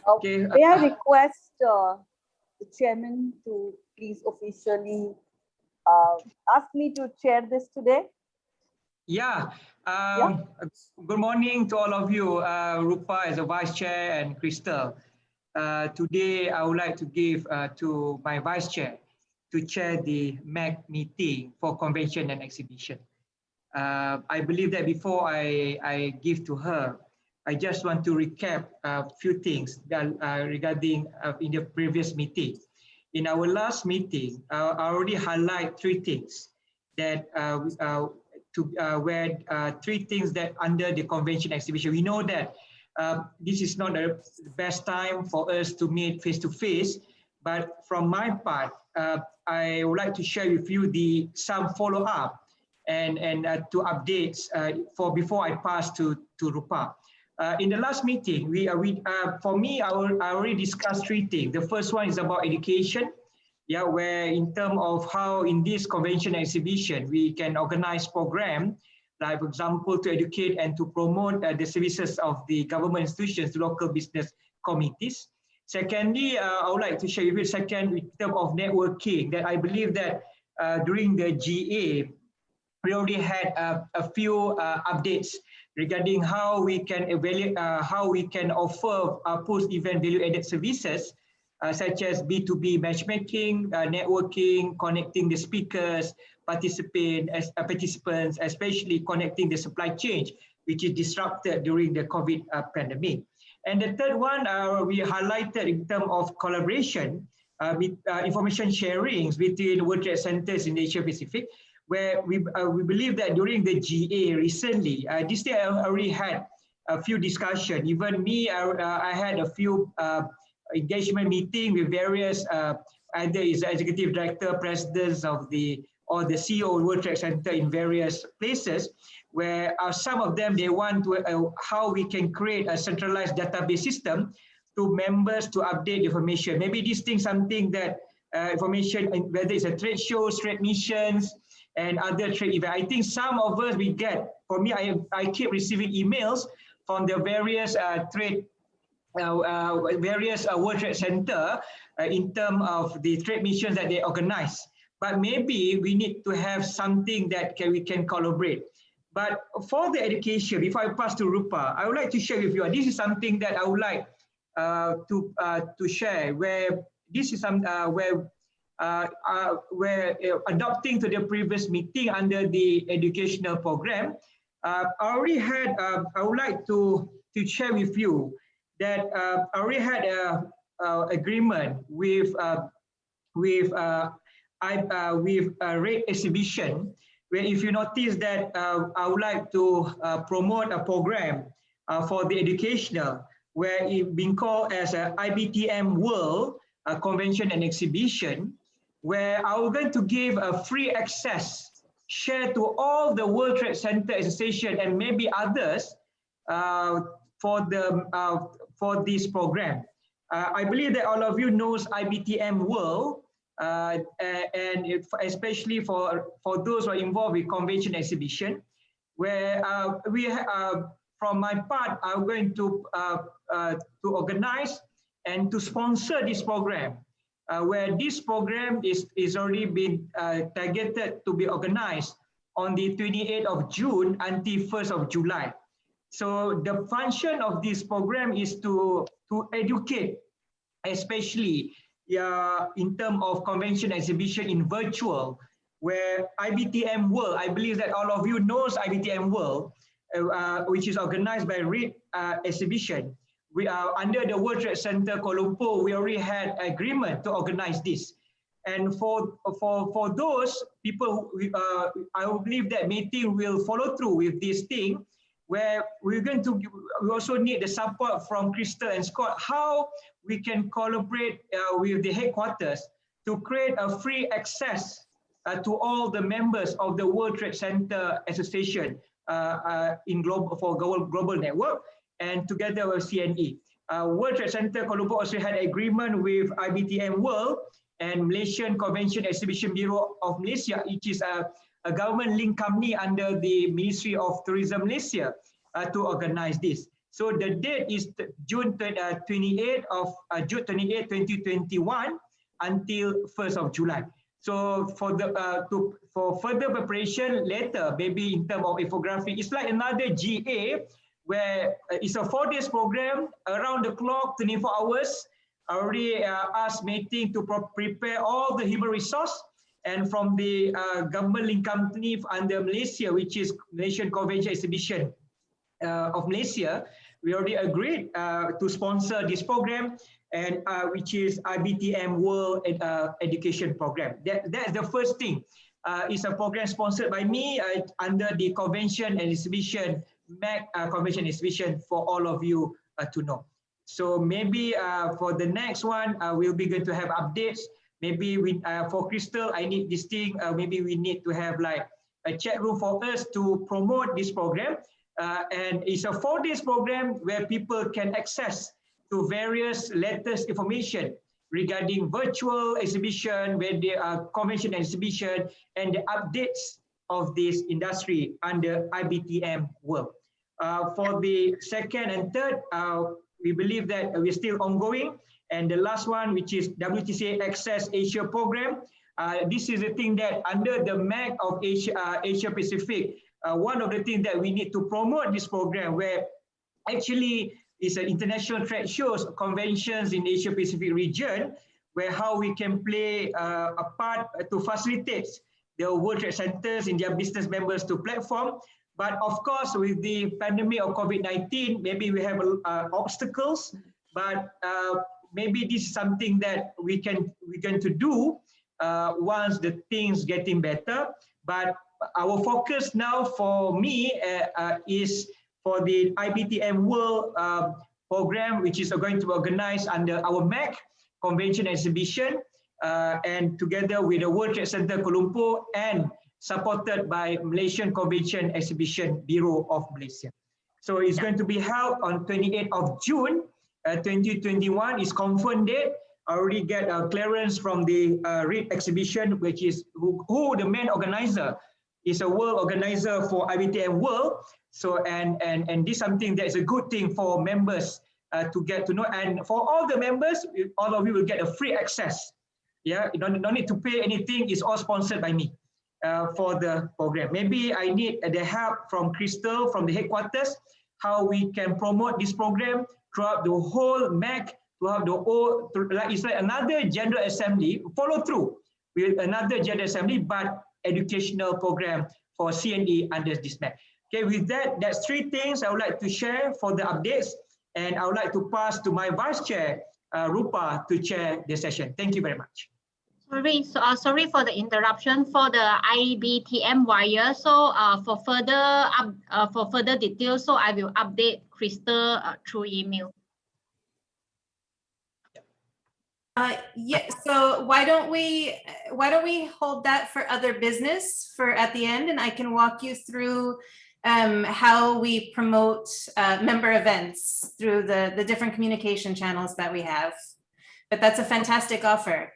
Okay. May I request the chairman to please officially ask me to chair this today? Yeah. Good morning to all of you, Rupa as a vice chair and Crystal. Today, I would like to give to my vice chair to chair the MAC meeting for convention and exhibition. I believe that before I give to her, I just want to recap a few things that, regarding in the previous meeting. In our last meeting, I already highlight three things that three things that under the convention exhibition. We know that this is not the best time for us to meet face to face, but from my part, I would like to share with you some follow up and to updates for before I pass to Rupa. In the last meeting, for me, I already discussed three things. The first one is about education. Yeah, where in terms of how in this convention exhibition, we can organize program, like for example, to educate and to promote the services of the government institutions to local business committees. Secondly, I would like to share with you second in terms of networking, that I believe that during the GA, we already had a few updates regarding how we can evaluate, how we can offer post-event value-added services such as B2B matchmaking, networking, connecting the speakers, participants, especially connecting the supply chain, which is disrupted during the COVID pandemic. And the third one, we highlighted in terms of collaboration with information sharings between World Trade Centers in Asia Pacific, where we believe that during the GA recently, this day I already had a few discussions. Even me, I had a few engagement meeting with various either is executive director, presidents of the CEO of World Trade Center in various places, where some of them they want to how we can create a centralized database system to members to update information. Maybe this thing something that information, whether it's a trade shows, trade missions, and other trade events. I think some of us we get. For me, I keep receiving emails from the various World Trade Center in terms of the trade missions that they organize. But maybe we need to have something that we can collaborate. But for the education, before I pass to Rupa, I would like to share with you. This is something that I would like to share. Where this is some where adopting to the previous meeting under the educational program. I already had. I would like to share with you that I already had a agreement with Red Exhibition, where if you notice that I would like to promote a program for the educational, where it's been called as a IBTM World Convention and Exhibition, where I'm going to give a free access share to all the World Trade Center Association and maybe others for this program. I believe that all of you knows IBTM World, and especially for those who are involved with convention exhibition, where from my part, I'm going to organize and to sponsor this program, where this program is already been targeted to be organized on the 28th of June until 1st of July. So the function of this program is to educate, especially in terms of convention exhibition in virtual, where IBTM World, I believe that all of you knows IBTM World, which is organized by Red Exhibition. We are under the World Trade Center Kuala Lumpur. We already had agreement to organize this, and for those people, I believe that meeting will follow through with this thing, where we also need the support from Crystal and Scott, how we can collaborate with the headquarters to create a free access to all the members of the World Trade Center Association in global network, and together with CNE. World Trade Center Kuala Lumpur also had agreement with IBTM World and Malaysian Convention Exhibition Bureau of Malaysia, which is a government linked company under the Ministry of Tourism Malaysia, to organize this. So the date is June 28 of June 28, 2021 until 1st of July. So for the for further preparation later, maybe in terms of infographic, it's like another GA where it's a 4 days program around the clock, 24 hours. I already asked meeting to prepare all the human resource, and from the government link company under Malaysia, which is Malaysian Convention Exhibition of Malaysia, we already agreed to sponsor this program, and which is IBTM World Education Program. That's the first thing. It's a program sponsored by me under the Convention and Exhibition, MAC Convention Exhibition, for all of you to know. So maybe for the next one, we'll be going to have updates. Maybe we, for Crystal, I need this thing. Maybe we need to have like a chat room for us to promote this program. And it's a 4 days program where people can access to various latest information regarding virtual exhibition, where there are convention and exhibition, and the updates of this industry under IBTM World. For the second and third, we believe that we're still ongoing. And the last one, which is WTCA Access Asia Program. This is the thing that under the MAC of Asia Pacific, one of the things that we need to promote this program, where actually it's an international trade shows, conventions in Asia Pacific region, where how we can play a part to facilitate the World Trade Centers in their business members to platform. But of course, with the pandemic of COVID-19, maybe we have obstacles, but maybe this is something that we're going to do once the things getting better. But our focus now for me is for the IBTM World program, which is going to be organized under our MAC Convention Exhibition, and together with the World Trade Center Kuala Lumpur, and supported by Malaysian Convention Exhibition Bureau of Malaysia. So it's going to be held on 28th of June 2021. Is confirmed date. I already get a clearance from the REIT exhibition, which is who the main organizer is, a world organizer for IBTM World. So and this is something that is a good thing for members to get to know, and for all the members, all of you will get a free access. Yeah, you don't need to pay anything. It's all sponsored by me for the program. Maybe I need the help from Crystal from the headquarters, how we can promote this program throughout the whole MAC, to have the whole, like it's like another general assembly, follow through with another general assembly, but educational program for CNE under this MAC. Okay, with that, that's 3 things I would like to share for the updates, and I would like to pass to my Vice Chair, Rupa, to chair the session. Thank you very much. Sorry for the interruption for the IBTM wire. So for further details, so I will update Crystal through email. Yeah. So why don't we hold that for other business for at the end, and I can walk you through how we promote member events through the different communication channels that we have. But that's a fantastic offer.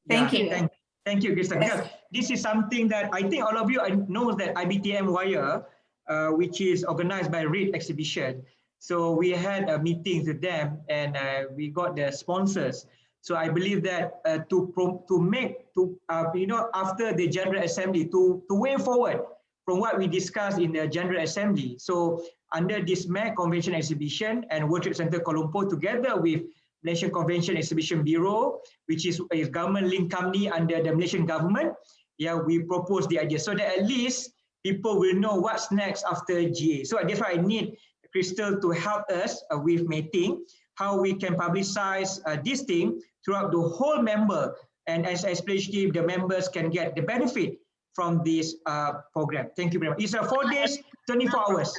Thank you. Thank you, Kristen. Yes. This is something that I think all of you know, that IBTM Wire, which is organized by REIT Exhibition. So we had meetings with them, and we got the sponsors. So I believe that after the General Assembly, to way forward from what we discussed in the General Assembly. So under this MAC Convention Exhibition and World Trade Center Kuala Lumpur, together with Malaysian Convention Exhibition Bureau, which is a government link company under the Malaysian government, yeah, we propose the idea so that at least people will know what's next after GA. So that's why I need Crystal to help us with meeting, how we can publicize this thing throughout the whole member, and especially the members can get the benefit from this program. Thank you very much. It's a 4 days, 24 hours.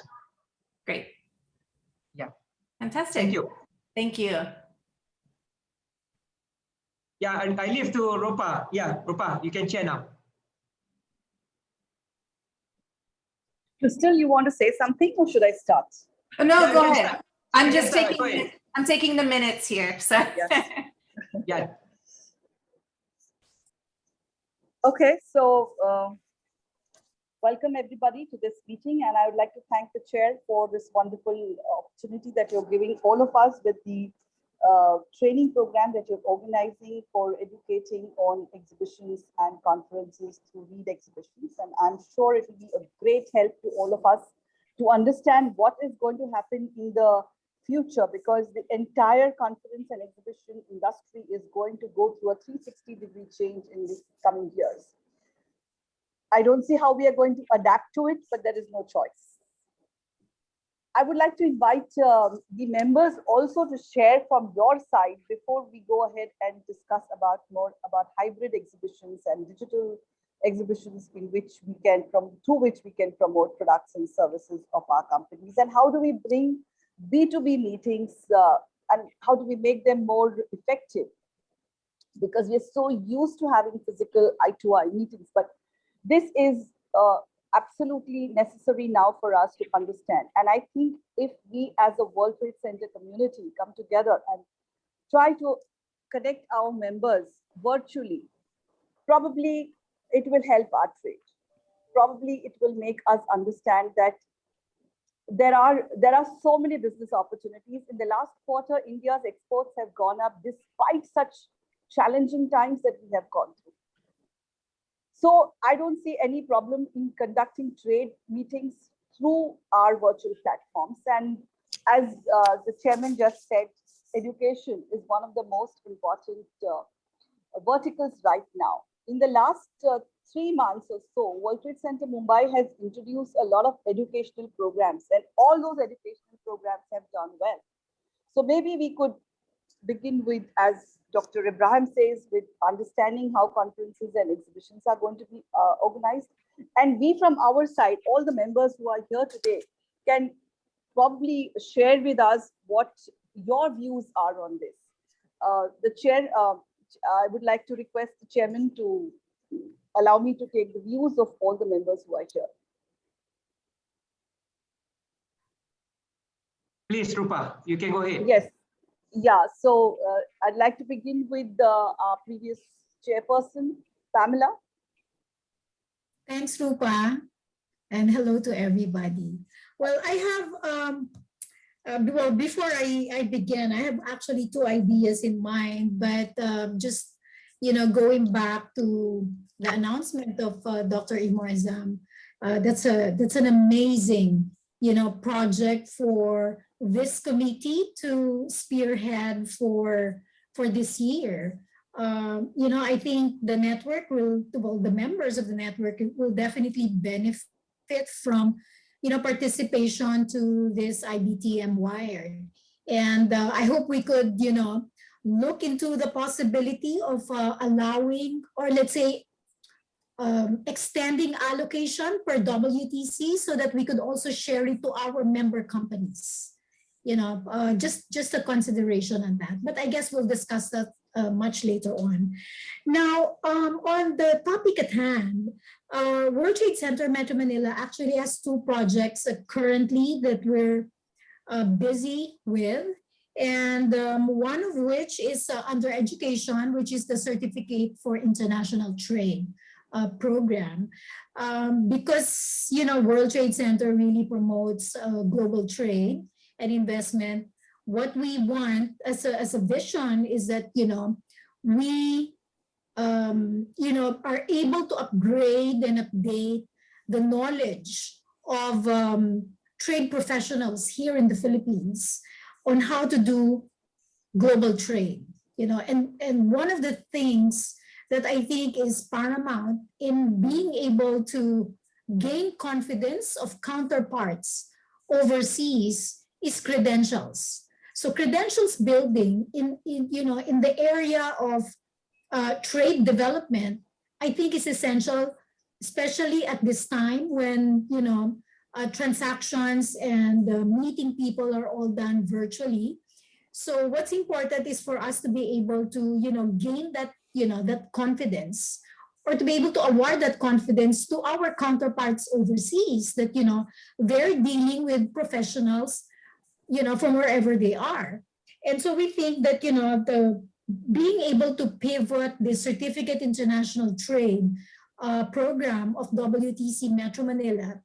Great. Yeah. Fantastic. Thank you. Thank you. Yeah, I leave to Rupa. Yeah, Rupa, you can share now. Crystal, you want to say something, or should I start? Oh, no, Yeah, go ahead. I'm just start. taking. I'm taking the minutes here. So. Yes. Yeah. Okay, so welcome everybody to this meeting, and I would like to thank the chair for this wonderful opportunity that you're giving all of us with the training program that you're organizing for educating on exhibitions and conferences through Read Exhibitions. And I'm sure it will be a great help to all of us to understand what is going to happen in the future, because the entire conference and exhibition industry is going to go through a 360-degree change in the coming years. I don't see how we are going to adapt to it, but there is no choice. I would like to invite the members also to share from your side before we go ahead and discuss about more about hybrid exhibitions and digital exhibitions in which we can, through which we can promote products and services of our companies, and how do we bring B2B meetings and how do we make them more effective, because we're so used to having physical eye-to-eye meetings, but this is absolutely necessary now for us to understand. And I think if we as a World Trade Center community come together and try to connect our members virtually, probably it will help our trade. Probably it will make us understand that there are so many business opportunities. In the last quarter, India's exports have gone up despite such challenging times that we have gone through. So I don't see any problem in conducting trade meetings through our virtual platforms. And as the chairman just said, education is one of the most important verticals right now. In the last 3 months or so, World Trade Center Mumbai has introduced a lot of educational programs, and all those educational programs have done well. So maybe we could begin with, as Dr. Ibrahim says, with understanding how conferences and exhibitions are going to be organized. And we from our side, all the members who are here today, can probably share with us what your views are on this. The chair, I would like to request the chairman to allow me to take the views of all the members who are here. Please, Rupa, you can go ahead. Yes. Yeah, so I'd like to begin with our previous chairperson, Pamela. Thanks, Rupa, and hello to everybody. Well, I have, well, before I begin, I have actually 2 ideas in mind, but just, going back to the announcement of Dr. Imoazam, that's an amazing, project for this committee to spearhead for this year. I think the network the members of the network will definitely benefit from, participation to this IBTM Wired. And I hope we could, look into the possibility of allowing, or let's say, extending allocation per WTC so that we could also share it to our member companies. Just a consideration on that. But I guess we'll discuss that much later on. Now, on the topic at hand, World Trade Center Metro Manila actually has 2 projects currently that we're busy with. And one of which is under education, which is the Certificate for International Trade program, because World Trade Center really promotes global trade and investment. What we want as a vision is that we are able to upgrade and update the knowledge of trade professionals here in the Philippines on how to do global trade. And one of the things that I think is paramount in being able to gain confidence of counterparts overseas is credentials. So credentials building in the area of trade development, I think is essential, especially at this time when transactions and meeting people are all done virtually. So what's important is for us to be able to gain that that confidence, or to be able to award that confidence to our counterparts overseas, that they're dealing with professionals from wherever they are. And so we think that the being able to pivot the certificate international trade program of WTC Metro Manila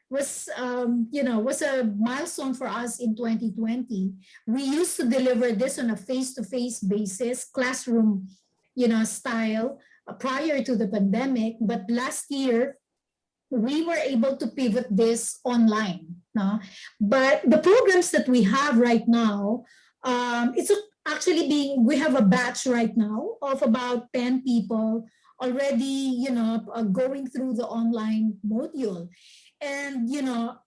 was, was a milestone for us in 2020. We used to deliver this on a face-to-face basis, classroom, style prior to the pandemic. But last year, we were able to pivot this online. No? But the programs that we have right now, it's actually we have a batch right now of about 10 people already, going through the online module. And,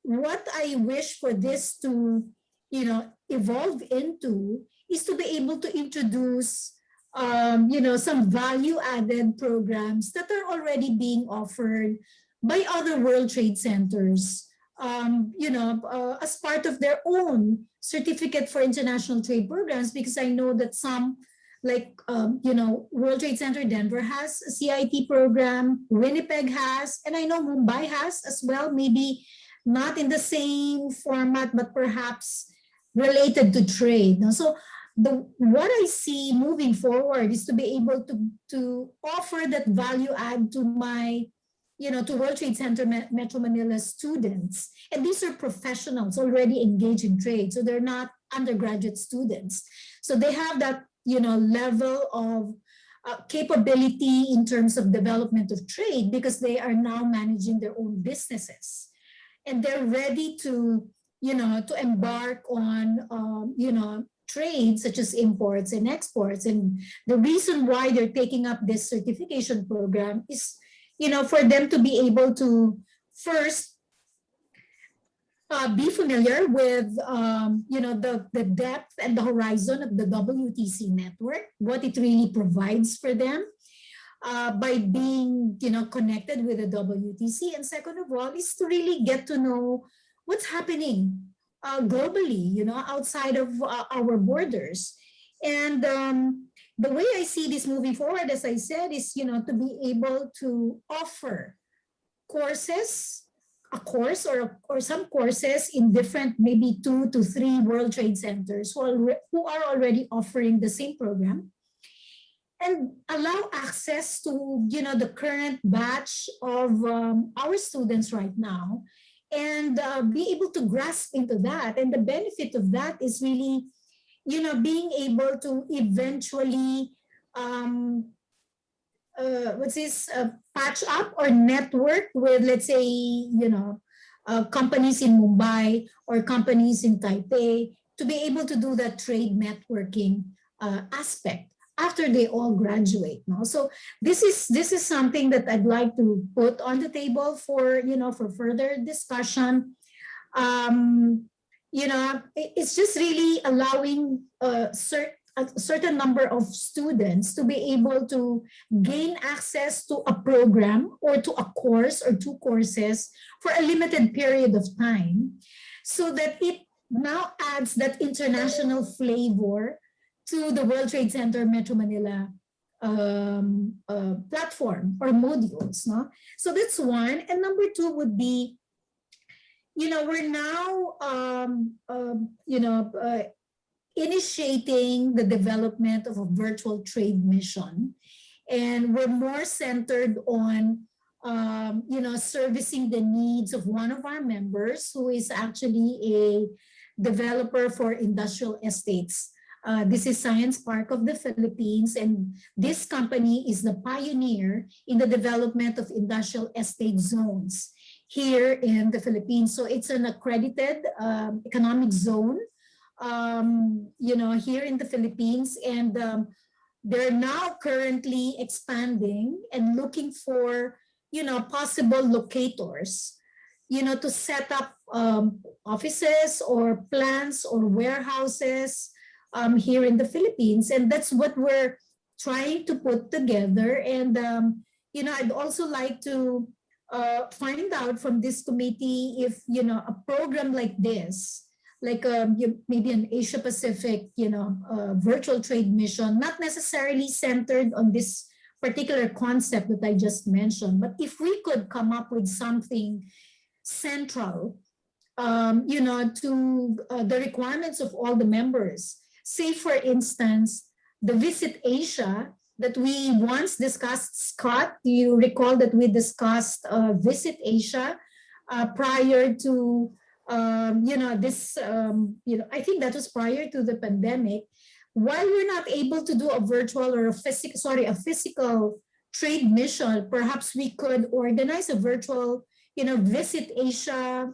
what I wish for this to, evolve into is to be able to introduce, some value-added programs that are already being offered by other World Trade Centers, as part of their own certificate for international trade programs, because I know that some, like, World Trade Center Denver has a CIT program, Winnipeg has, and I know Mumbai has as well, maybe not in the same format, but perhaps related to trade. So what I see moving forward is to be able to offer that value add to my, to World Trade Center Metro Manila students. And these are professionals already engaged in trade. So they're not undergraduate students. So they have that, level of capability in terms of development of trade, because they are now managing their own businesses. And they're ready to, to embark on, trade such as imports and exports. And the reason why they're taking up this certification program is, for them to be able to first be familiar with, the depth and the horizon of the WTC network, what it really provides for them by being, connected with the WTC. And second of all, is to really get to know what's happening globally, outside of our borders. And the way I see this moving forward, as I said, is, to be able to offer courses, a course or some courses in different, maybe 2 to 3 World Trade Centers who are already offering the same program, and allow access to, the current batch of our students right now, and be able to grasp into that. And the benefit of that is really, being able to eventually patch up or network with, let's say, companies in Mumbai or companies in Taipei, to be able to do that trade networking aspect after they all graduate. No? So this is something that I'd like to put on the table for, for further discussion. It's just really allowing a certain number of students to be able to gain access to a program or to a course or 2 courses for a limited period of time, so that it now adds that international flavor to the World Trade Center Metro Manila platform or modules. No? So that's one. And number 2 would be, we're now, initiating the development of a virtual trade mission. And we're more centered on, servicing the needs of one of our members, who is actually a developer for industrial estates. This is Science Park of the Philippines, and this company is the pioneer in the development of industrial estate zones here in the Philippines. So it's an accredited economic zone, here in the Philippines, and they're now currently expanding and looking for, possible locators, to set up offices or plants or warehouses here in the Philippines. And that's what we're trying to put together. And, I'd also like to find out from this committee if, a program like this, like maybe an Asia Pacific, virtual trade mission, not necessarily centered on this particular concept that I just mentioned, but if we could come up with something central, to the requirements of all the members. Say, for instance, the Visit Asia that we once discussed, Scott. Do you recall that we discussed Visit Asia prior to, this, I think that was prior to the pandemic. While we're not able to do a virtual or a physical trade mission, perhaps we could organize a virtual, Visit Asia,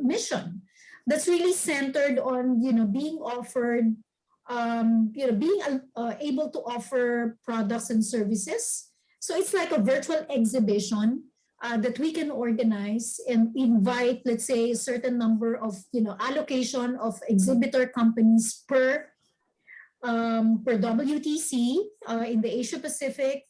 mission that's really centered on, being offered, being able to offer products and services. So it's like a virtual exhibition that we can organize and invite, let's say, a certain number of, allocation of exhibitor companies per WTC in the Asia Pacific.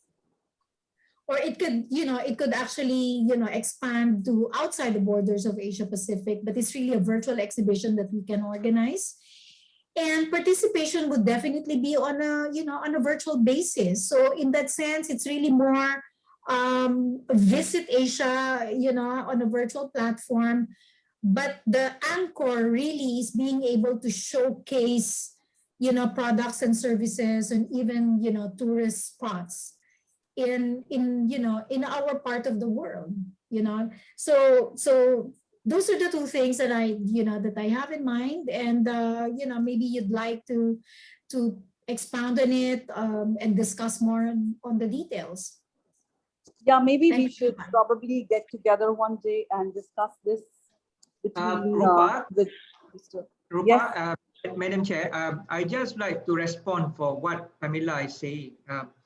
Or it could actually, expand to outside the borders of Asia Pacific, but it's really a virtual exhibition that we can organize. And participation would definitely be on a virtual basis. So in that sense, it's really more Visit Asia, on a virtual platform. But the anchor really is being able to showcase, products and services and even, tourist spots in our part of the world, So those are the two things that I have in mind, and maybe you'd like to expound on it and discuss more on the details. Yeah, maybe we should probably get together one day and discuss this between Rupa, with Mr. Rupa, Yes. Madam Chair, I just like to respond for what Pamela is saying.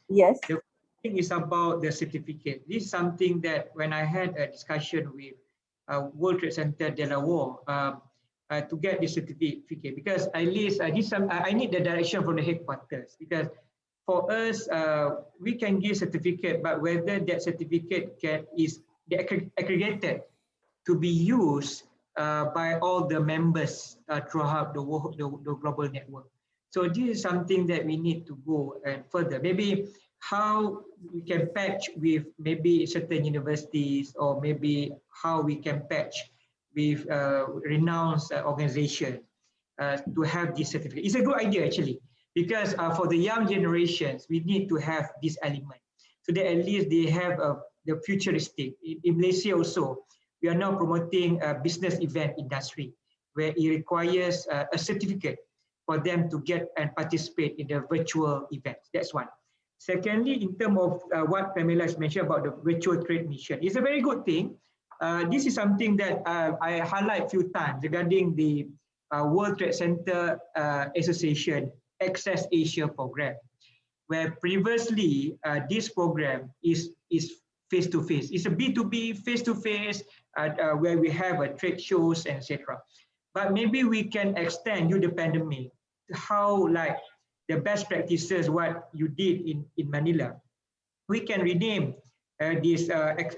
Yes. The thing is about the certificate. This is something that when I had a discussion with World Trade Center Delaware to get this certificate, because at least I need the direction from the headquarters, because for us, we can give certificate, but whether that certificate is aggregated to be used by all the members throughout the global network. So this is something that we need to go further. Maybe how we can patch with maybe certain universities, or maybe how we can patch with renowned organizations to have this certificate. It's a good idea actually, because for the young generations, we need to have this element so that at least they have the futuristic. In Malaysia also, we are now promoting a business event industry where it requires a certificate for them to get and participate in the virtual events. That's one. Secondly, in terms of what Pamela has mentioned about the virtual trade mission, it's a very good thing. This is something that I highlight a few times regarding the World Trade Center Association Access Asia program, where previously this program is face-to-face. It's a B2B face-to-face where we have trade shows, etc. But maybe we can extend due to the pandemic how like the best practices what you did in Manila. We can rename this.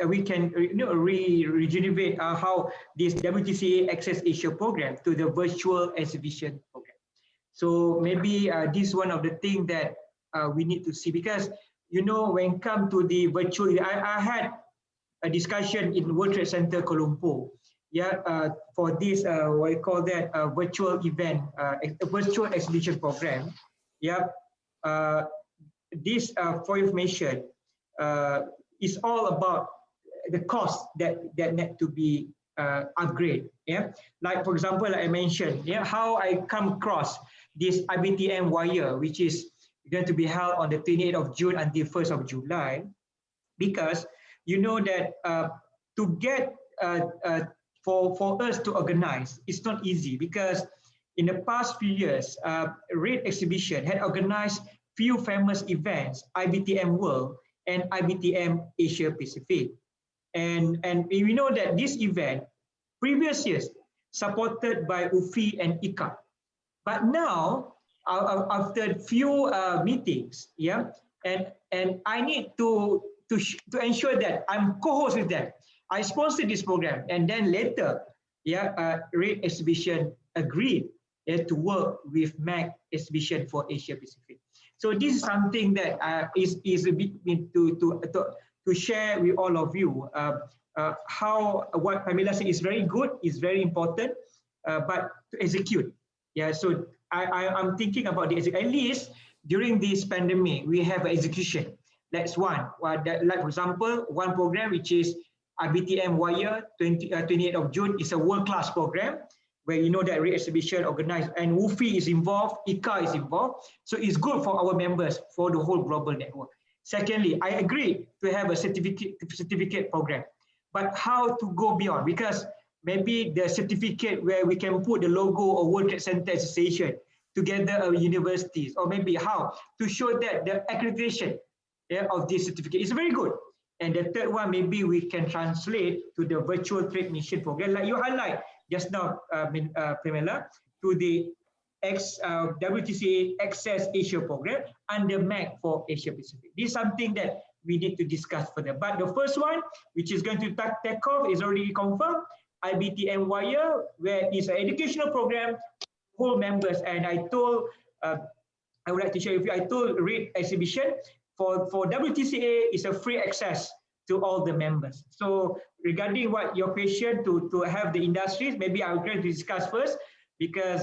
We can regenerate how this WTCA Access Asia program to the virtual exhibition program. So maybe this is one of the things that we need to see, because when it comes to the virtual, I had a discussion in World Trade Center Kuala Lumpur, for this what you call that virtual event, a virtual exhibition program. This for information is all about the cost that need to be upgrade. Like for example, like I mentioned, how I come across this IBTM wire, which is going to be held on the 28th of June until 1st of July, because you know that to get for us to organize, it's not easy, because in the past few years, Red Exhibition had organized few famous events, IBTM World and IBTM Asia Pacific. And we know that this event, previous years, supported by UFI and ICA. But now, after few meetings, and I need to ensure that I'm co-host with them. I sponsored this program, and then later, Red Exhibition agreed to work with MAC Exhibition for Asia Pacific. So this is something that is a bit to share with all of you. How what Pamela said is very good, is very important, but to execute. So I'm thinking about the at least during this pandemic, we have execution. That's one. Like for example, one program which is IBTM Wire 28th of June is a world-class program where you know that re-exhibition organized and WUFI is involved, ICA is involved. So it's good for our members for the whole global network. Secondly, I agree to have a certificate program, but how to go beyond? Because maybe the certificate where we can put the logo of World Trade Center Association together with universities, or maybe how to show that the accreditation of this certificate is very good. And the third one, maybe we can translate to the virtual trade mission program, like you highlight just now, Pamela, to the WTCA Access Asia program and the MAC for Asia Pacific. This is something that we need to discuss further. But the first one, which is going to take off, is already confirmed. IBTM Wire, where it's an educational program for members. And I told, I would like to share with you, I told Read Exhibition, for WTCA, it's a free access to all the members. So regarding what your question to have the industries, maybe I'm going to discuss first, because,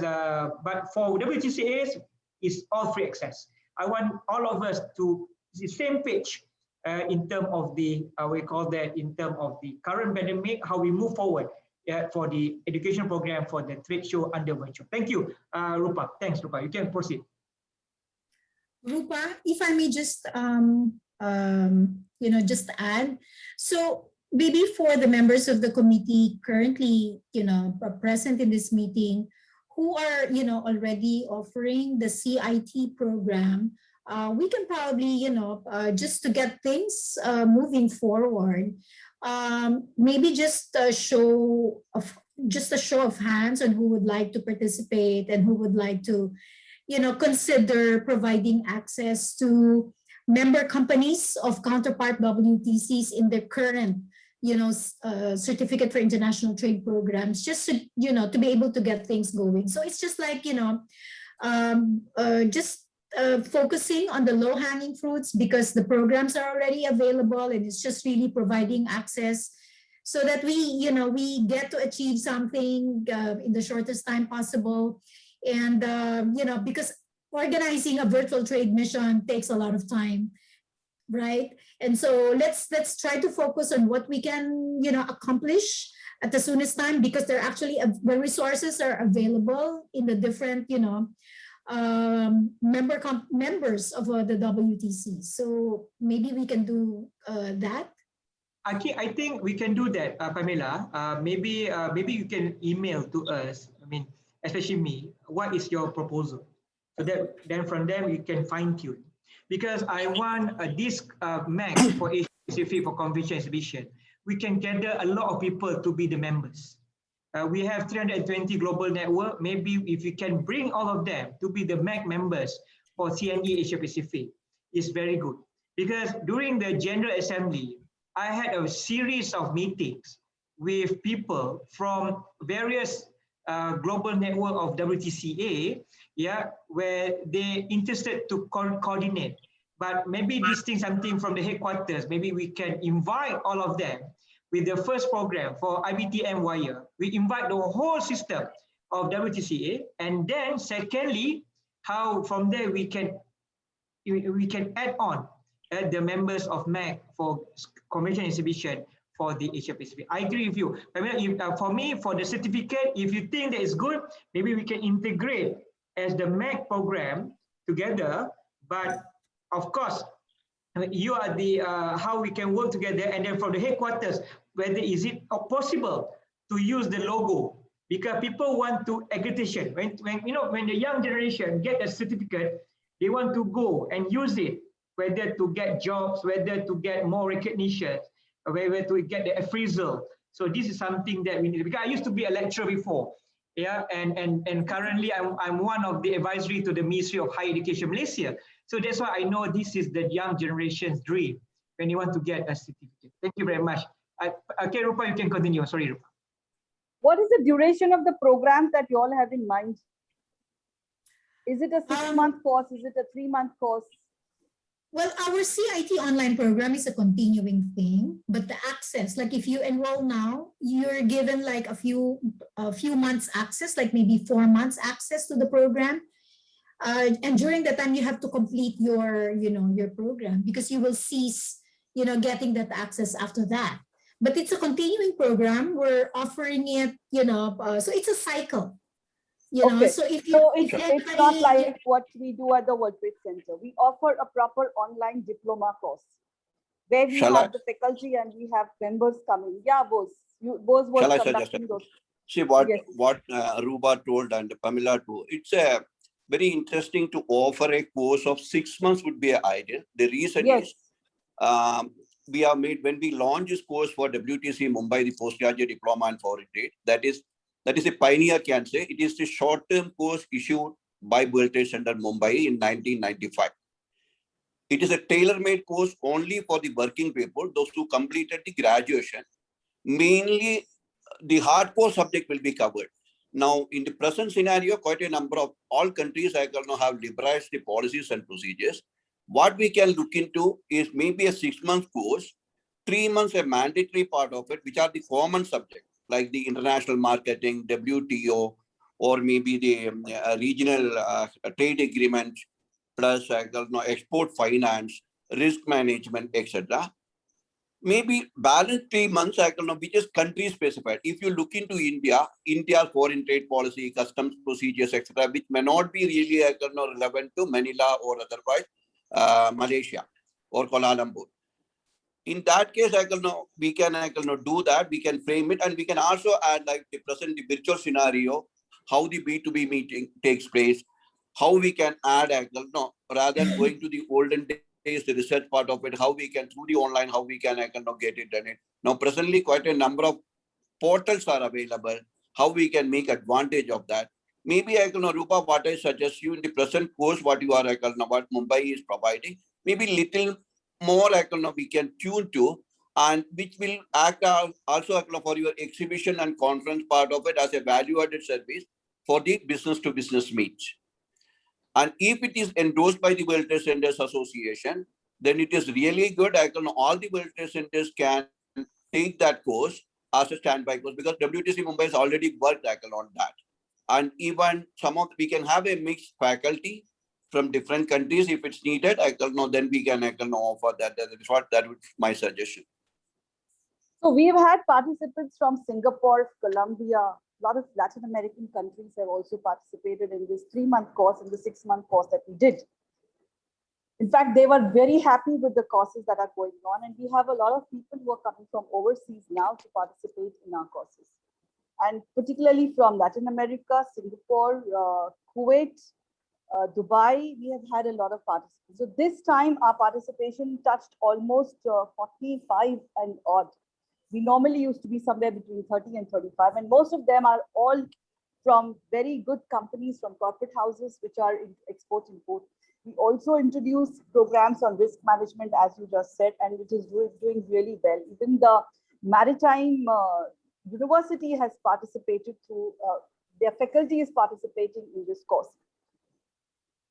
but for WTCAs, it's all free access. I want all of us to the same page in terms of the, we call that in terms of the current pandemic, how we move forward for the education program for the trade show under virtual. Thank you, Rupa. Thanks, Rupa. You can proceed. Rupa, if I may just, just add. So maybe for the members of the committee currently, present in this meeting, who are, already offering the CIT program, we can probably, just to get things moving forward, maybe just a show of hands on who would like to participate and who would like to, consider providing access to member companies of counterpart WTCs in their current, certificate for international trade programs, just to, to be able to get things going. So it's just like, focusing on the low-hanging fruits because the programs are already available and it's just really providing access so that we, we get to achieve something in the shortest time possible. And, because organizing a virtual trade mission takes a lot of time, right? And so let's try to focus on what we can, accomplish at the soonest time, because they're actually, the resources are available in the different, members of the WTC. So maybe we can do that. I think we can do that, Pamela. Maybe you can email to us. I mean, especially me. What is your proposal? So that then from them we can fine tune. Because I want this MAC for Asia Pacific for convention exhibition. We can gather a lot of people to be the members. We have 320 global network. Maybe if you can bring all of them to be the MAC members for CNE Asia Pacific, is very good. Because during the General Assembly, I had a series of meetings with people from various global network of WTCA, where they interested to coordinate. But maybe this thing, something from the headquarters, maybe we can invite all of them with the first program for IBTM Wire. We invite the whole system of WTCA, and then secondly, how from there we can add on the members of MAC for convention exhibition for the Asia Pacific. I agree with you. For me, for the certificate, if you think that is good, maybe we can integrate as the MAC program together. But of course, you are the how we can work together, and then from the headquarters, whether is it possible to use the logo, because people want to accreditation. When the young generation get a certificate, they want to go and use it, whether to get jobs, whether to get more recognition, whether to get the appraisal. So this is something that we need, because I used to be a lecturer before, and currently I'm one of the advisory to the Ministry of Higher Education Malaysia. So that's why I know this is the young generation's dream when you want to get a certificate. Thank you very much. Okay, Rupa, you can continue. Sorry, Rupa. What is the duration of the program that you all have in mind? Is it a 6-month course? Is it a 3-month course? Well, our CIT online program is a continuing thing, but the access, like if you enroll now, you're given like a few months access, like maybe 4 months access to the program. And during that time, you have to complete your, your program, because you will cease, getting that access after that. But it's a continuing program. We're offering it, so it's a cycle, Okay. So if So if it's not anybody, like what we do at the World Trade Center. We offer a proper online diploma course where we Shall I, have the faculty and we have members coming. Yeah, Bose was shall I suggest? conducting those. See Yes. what Ruba told and Pamela too. It's a very interesting to offer a course of 6 months would be ideal. The reason Yes. is we have made, when we launch this course for WTC Mumbai, the postgraduate diploma and foreign trade, that is a pioneer, can say. It is the short-term course issued by World Trade Center Mumbai in 1995. It is a tailor-made course only for the working people, those who completed the graduation. Mainly the hardcore subject will be covered. Now, in the present scenario, quite a number of all countries have liberalized the policies and procedures. What we can look into is maybe a 6-month course, 3 months a mandatory part of it, which are the common subjects, like the international marketing, WTO, or maybe the regional trade agreement, plus export finance, risk management, etc. Maybe balance 3 months, which is country specified. If you look into India's foreign trade policy, customs procedures, etc., which may not be really relevant to Manila or otherwise Malaysia or Kuala Lumpur. In that case, we can do that. We can frame it, and we can also add, like the present, the virtual scenario, how the B2B meeting takes place, how we can add rather than going to the olden days, the research part of it, how we can through the online, how we can get it done. Now, presently, quite a number of portals are available. How we can make advantage of that. Maybe Rupa, what I suggest you in the present course, what you are what Mumbai is providing, maybe little more we can tune to, and which will act also for your exhibition and conference part of it as a value-added service for the business to business meets. And if it is endorsed by the World Trade Centers Association, then it is really good. All the World Trade Centers can take that course as a standby course, because WTC Mumbai has already worked on that. And even we can have a mixed faculty from different countries if it's needed. Then we can offer that. That would my suggestion. So we've had participants from Singapore, Colombia, a lot of Latin American countries have also participated in this 3-month course and the 6-month course that we did. In fact, they were very happy with the courses that are going on, and we have a lot of people who are coming from overseas now to participate in our courses, and particularly from Latin America, Singapore, Kuwait, Dubai. We have had a lot of participants. So this time our participation touched almost 45 and odd. We normally used to be somewhere between 30 and 35, and most of them are all from very good companies, from corporate houses, which are in export import. We also introduced programs on risk management, as you just said, and which is doing really well. Even the Maritime University has participated through, their faculty is participating in this course.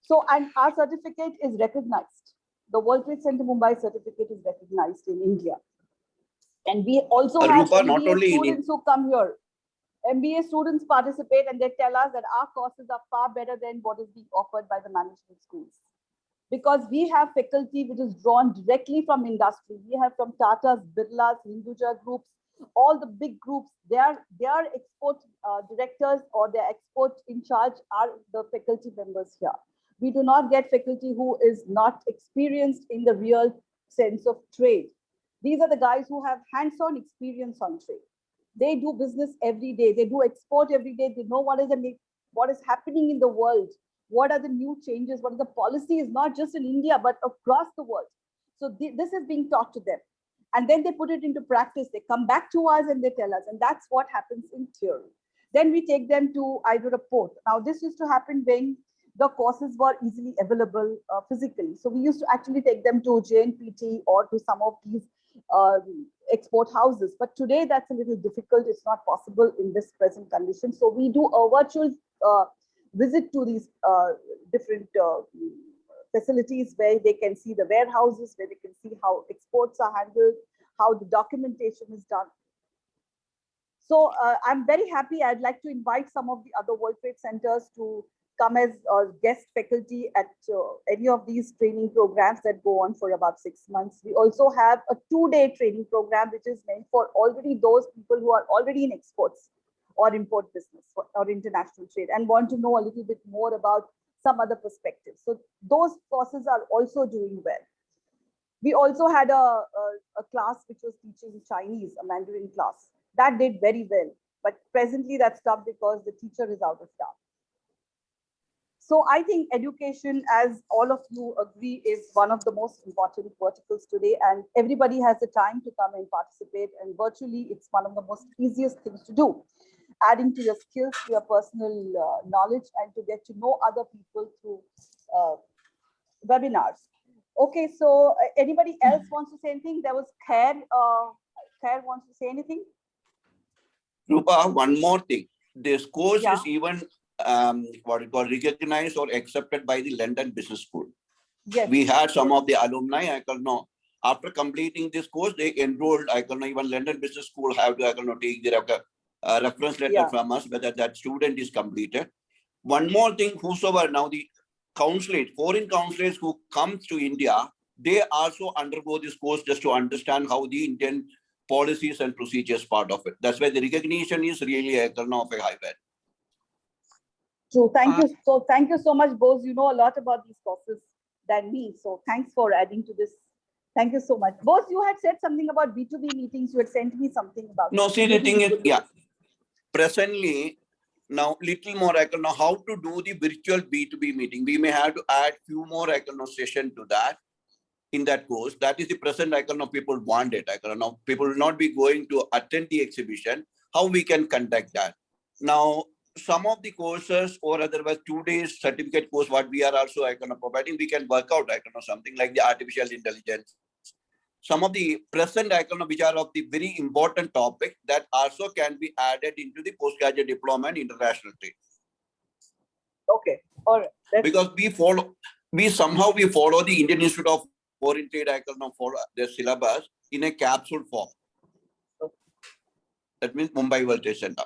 So, and our certificate is recognized. The World Trade Center Mumbai certificate is recognized in India. And we also have MBA students who come here. MBA students participate, and they tell us that our courses are far better than what is being offered by the management schools. Because we have faculty which is drawn directly from industry. We have from Tata's, Birla's, Hinduja groups, all the big groups. Their export directors or their export in charge are the faculty members here. We do not get faculty who is not experienced in the real sense of trade. These are the guys who have hands-on experience on trade. They do business every day. They do export every day. They know what is happening in the world. What are the new changes? What are the policies, not just in India, but across the world. So this is being taught to them. And then they put it into practice. They come back to us and they tell us. And that's what happens in theory. Then we take them to either a port. Now, this used to happen when the courses were easily available physically. So we used to actually take them to JNPT or to some of these export houses. But today that's a little difficult. It's not possible in this present condition. So we do a virtual visit to these different facilities where they can see the warehouses, where they can see how exports are handled, how the documentation is done. So I'm very happy. I'd like to invite some of the other World Trade Centers to come as guest faculty at any of these training programs that go on for about 6 months. We also have a 2-day training program, which is meant for already those people who are already in exports or import business or international trade and want to know a little bit more about some other perspectives. So those courses are also doing well. We also had a class which was teaching Chinese, a Mandarin class. That did very well, but presently that's stopped because the teacher is out of town. So I think education, as all of you agree, is one of the most important verticals today, and everybody has the time to come and participate, and virtually it's one of the most easiest things to do, adding to your skills, to your personal knowledge, and to get to know other people through webinars. Okay, so anybody else wants to say anything? There was Khair. Khair wants to say anything? Rupa, one more thing. This course is even what it called recognized or accepted by the London Business School. Yes. We had some of the alumni, I can know, after completing this course, they enrolled, I can know, even London Business School have to, I can know, take the reference letter from us, whether that student is completed. One more thing, whosoever now the consulate, foreign consulates who come to India, they also undergo this course just to understand how the Indian policies and procedures part of it. That's why the recognition is really a of a high value. True. Thank you. So thank you so much, Bose. You know a lot about these courses than me. So thanks for adding to this. Thank you so much. Bose, you had said something about B2B meetings. You had sent me something about. No, see, the thing is, presently, now little more I can know how to do the virtual B2B meeting. We may have to add few more I can know session to that in that course. That is the present I can know people want it. I can know people will not be going to attend the exhibition. How we can conduct that? Now, some of the courses or otherwise 2 days certificate course, what we are also I can know providing, we can work out I can know something like the artificial intelligence. Some of the present I can know which are of the very important topic that also can be added into the postgraduate diploma and international trade. Okay, all right. Because we somehow follow the Indian Institute of Foreign Trade, I can now follow their syllabus in a capsule form. Okay. That means Mumbai World Trade Center.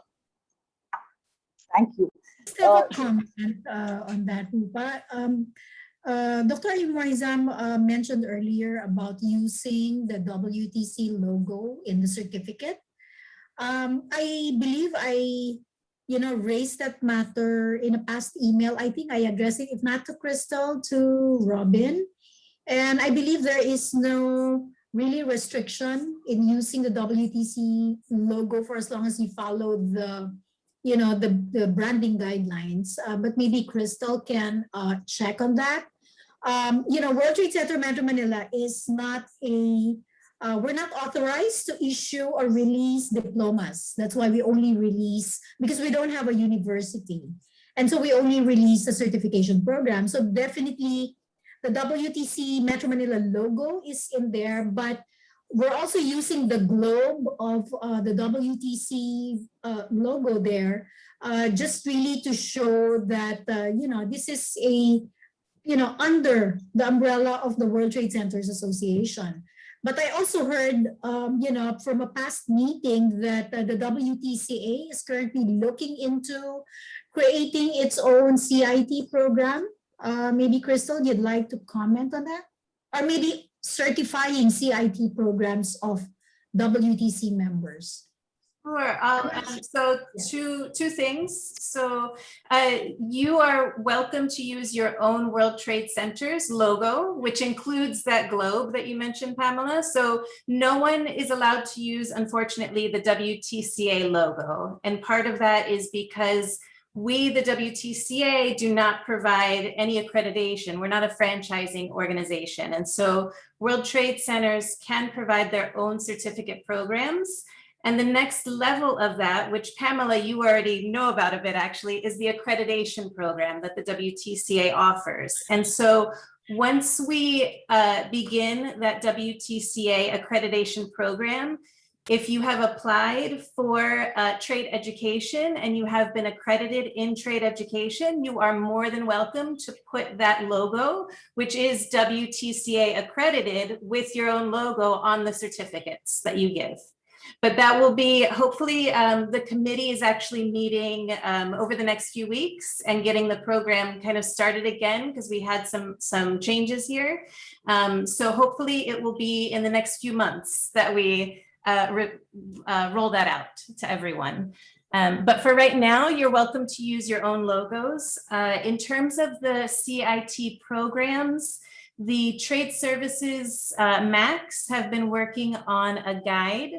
Thank you. Just have a comment on that, Rupa. Dr. Imwaizam mentioned earlier about using the WTC logo in the certificate. I believe I raised that matter in a past email. I think I addressed it, if not to Crystal, to Robin. And I believe there is no really restriction in using the WTC logo for as long as you follow the branding guidelines. But maybe Crystal can check on that. World Trade Center Metro Manila is not we're not authorized to issue or release diplomas. That's why we only release, because we don't have a university. And so we only release a certification program. So definitely the WTC Metro Manila logo is in there, but we're also using the globe of the WTC logo there, just really to show that, this is under the umbrella of the World Trade Centers Association. But I also heard, from a past meeting that the WTCA is currently looking into creating its own CIT program. Maybe Crystal, you'd like to comment on that? Or maybe certifying CIT programs of WTC members. Sure. So two things. So you are welcome to use your own World Trade Centers logo, which includes that globe that you mentioned, Pamela. So no one is allowed to use, unfortunately, the WTCA logo. And part of that is because we, the WTCA, do not provide any accreditation. We're not a franchising organization. And so World Trade Centers can provide their own certificate programs. And the next level of that, which Pamela, you already know about a bit actually, is the accreditation program that the WTCA offers. And so once we begin that WTCA accreditation program, if you have applied for trade education and you have been accredited in trade education, you are more than welcome to put that logo, which is WTCA accredited, with your own logo on the certificates that you give. But that will be, hopefully, the committee is actually meeting over the next few weeks and getting the program kind of started again, because we had some changes here. So hopefully it will be in the next few months that we roll that out to everyone. But for right now, you're welcome to use your own logos. In terms of the CIT programs, the trade services Max have been working on a guide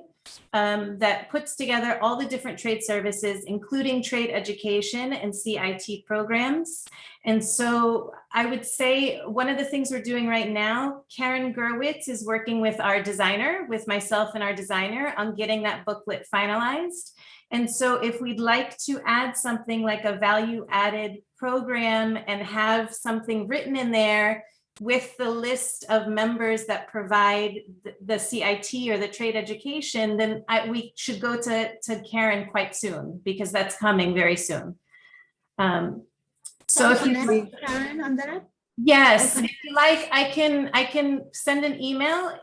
that puts together all the different trade services, including trade education and CIT programs. And so I would say one of the things we're doing right now, Karen Gerwitz is working with our designer, with myself and our designer, on getting that booklet finalized. And so if we'd like to add something like a value added program and have something written in there with the list of members that provide the CIT or the trade education, then we should go to Karen quite soon, because that's coming very soon. So if you, Karen, on that? yes, if you like, I can send an email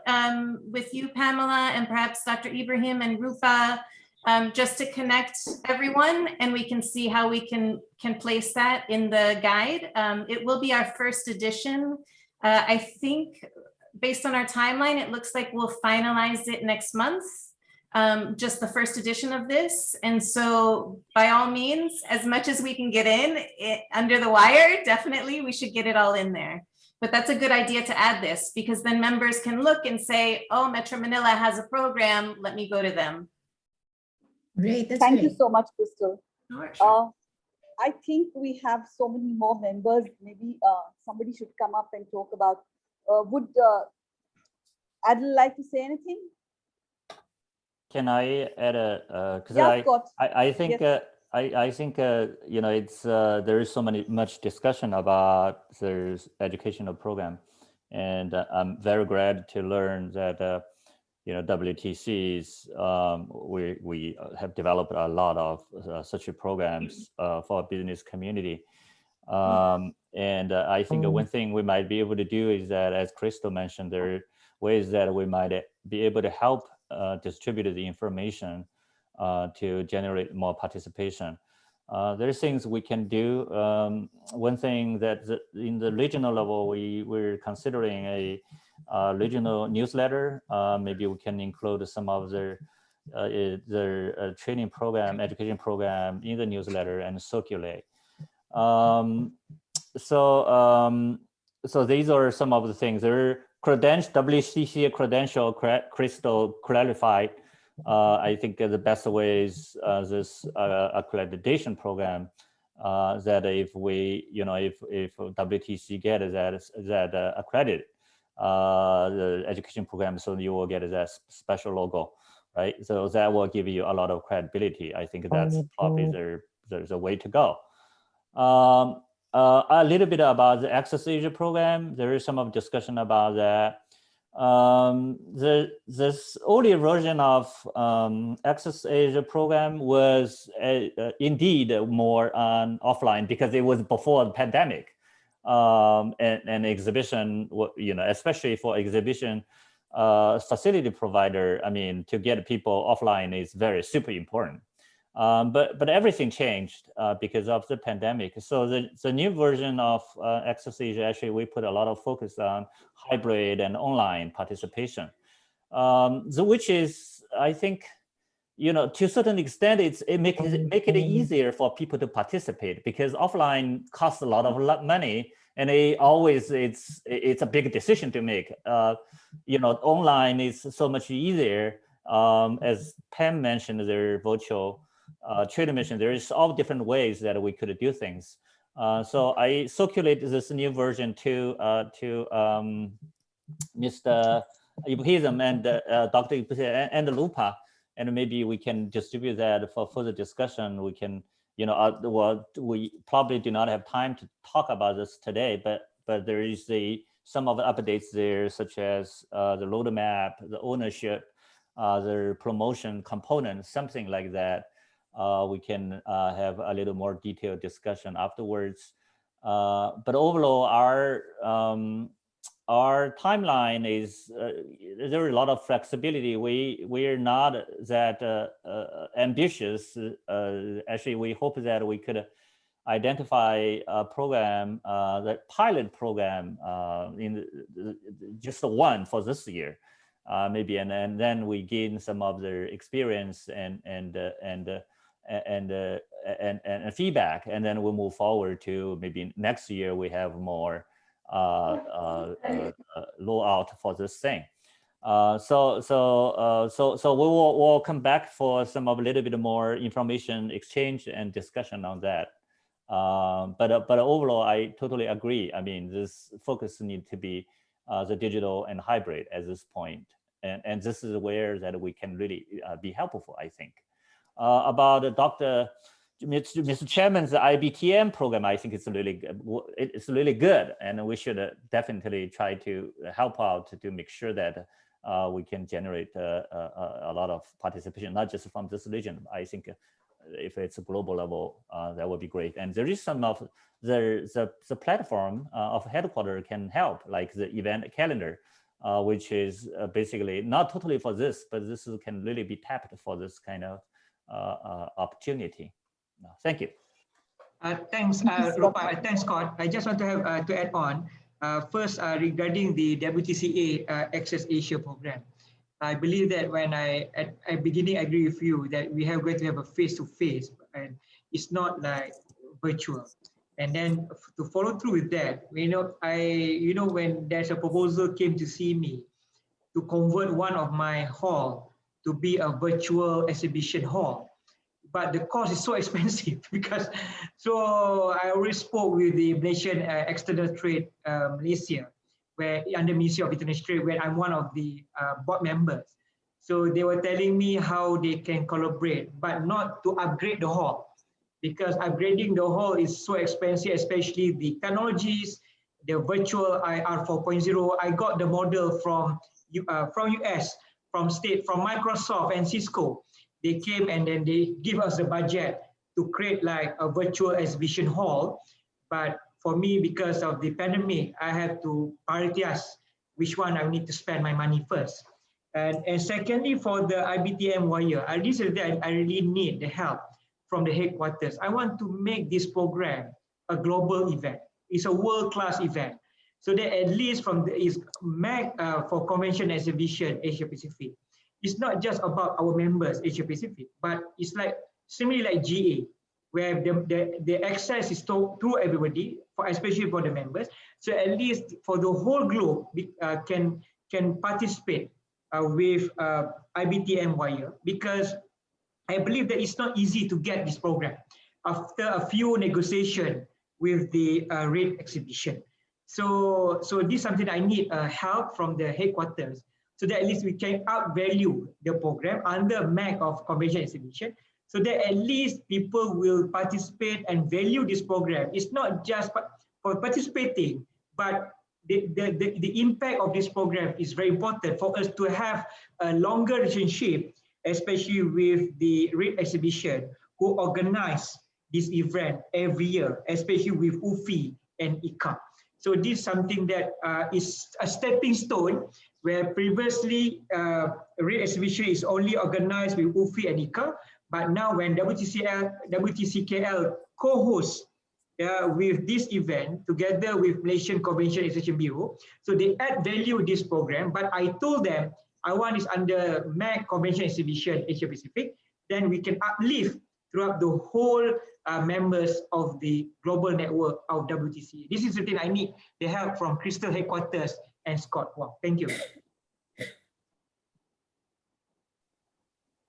with you, Pamela, and perhaps Dr. Ibrahim and Rupa, just to connect everyone, and we can see how we can place that in the guide. It will be our first edition. I think based on our timeline, it looks like we'll finalize it next month, just the first edition of this. And so by all means, as much as we can get in under the wire, definitely we should get it all in there. But that's a good idea to add this, because then members can look and say, oh, Metro Manila has a program, let me go to them. Great, that's Thank great. you so much, Crystal. Sure. I think we have so many more members. Maybe somebody should come up and talk about, would Adil like to say anything? Can I add a, because Yeah, of course. I think, Yes. I think, you know, it's, there is so much discussion about there's educational program, and I'm very glad to learn that, you know, WTCs, we have developed a lot of such programs for business community. And I think one thing we might be able to do is that, as Crystal mentioned, there are ways that we might be able to help distribute the information to generate more participation. There's things we can do. One thing that in the regional level, we're considering a regional newsletter. Maybe we can include some of their training program, education program in the newsletter and circulate. So these are some of the things. There are WCC credential, Crystal clarified. I think the best way is this accreditation program. That if we, you know, if WTC get that accredited the education program, so you will get that special logo, right? So that will give you a lot of credibility. I think that's probably there's a way to go. A little bit about the Access Asia program. There is some of discussion about that. This earlier version of Access Asia program was indeed more on offline, because it was before the pandemic, and exhibition, you know, especially for exhibition facility provider. I mean, to get people offline is super important. But everything changed because of the pandemic. So the new version of Access Asia, actually, we put a lot of focus on hybrid and online participation, which is, I think, you know, to a certain extent, it make it easier for people to participate, because offline costs a lot of money, and it's a big decision to make. You know, online is so much easier. As Pam mentioned, their virtual trade mission, there is all different ways that we could do things. So I circulated this new version to Mr. Ibrahim and Dr. Ibrahim and Lupa, and maybe we can distribute that for further discussion. We can, you know, well, we probably do not have time to talk about this today, but there is some of the updates there, such as the roadmap, the ownership, the promotion component, something like that. We can have a little more detailed discussion afterwards. But overall, our timeline is there are a lot of flexibility. We are not that ambitious. Actually, we hope that we could identify a program, the pilot program, just the one for this year, maybe, and then we gain some of the experience and feedback, and then we'll move forward to maybe next year we have more rollout for this thing. So we'll come back for some of a little bit more information exchange and discussion on that. But overall, I totally agree. I mean, this focus needs to be the digital and hybrid at this point, and this is where that we can really be helpful, I think. About Mr. Chairman's IBTM program, I think it's really good, and we should definitely try to help out to make sure that we can generate a lot of participation, not just from this region. I think if it's a global level, that would be great. And there is some of the platform of headquarters can help, like the event calendar, which is basically not totally for this, but this can really be tapped for this kind of opportunity. Thank you. Thanks, Rupa. Thanks, Scott. I just want to have to add on. First, regarding the WTCA Access Asia program, I believe that when at beginning, I agree with you that we have going to have a face-to-face, and it's not like virtual. And then to follow through with that, when there's a proposal came to see me to convert one of my hall to be a virtual exhibition hall, but the cost is so expensive because, so I already spoke with the Malaysian External Trade Malaysia, where under Ministry of International Trade, where I'm one of the board members. So they were telling me how they can collaborate, but not to upgrade the hall, because upgrading the hall is so expensive, especially the technologies, the virtual IR 4.0. I got the model from US, from Microsoft and Cisco. They came and then they give us the budget to create like a virtual exhibition hall. But for me, because of the pandemic, I have to prioritize which one I need to spend my money first. And secondly, for the IBTM wire, I really need the help from the headquarters. I want to make this program a global event. It's a world-class event. So that at least for convention exhibition Asia Pacific, it's not just about our members Asia Pacific, but it's like similarly like GA, where the access is through everybody, especially for the members. So at least for the whole globe can participate with IBTM wire, because I believe that it's not easy to get this program after a few negotiations with the rate exhibition. So this is something I need help from the headquarters, so that at least we can outvalue the program under MAC of convention exhibition, so that at least people will participate and value this program. It's not just for participating, but the impact of this program is very important for us to have a longer relationship, especially with the rate exhibition who organize this event every year, especially with UFI and ICA. So this is something that is a stepping stone, where previously rate exhibition is only organized with UFI and ICA, but now when WTCKL co-hosts with this event together with Malaysian Convention Exhibition Bureau, so they add value to this program. But I told them I want is under MAC Convention Exhibition Asia Pacific, then we can uplift throughout the whole members of the global network of WTC. This is the thing I need the help from Crystal Headquarters and Scott Wong. Thank you.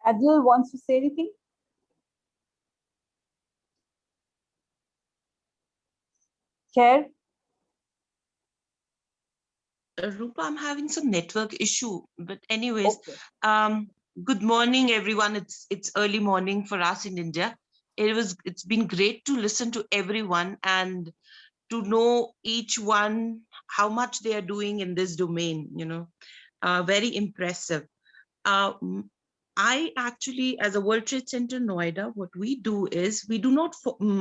Adil wants to say anything? Chair? Rupa, I'm having some network issue, but anyways, okay. Good morning, everyone. It's early morning for us in India. It's been great to listen to everyone and to know each one how much they are doing in this domain. Very impressive. I actually, as a World Trade Center Noida, what we do is we do not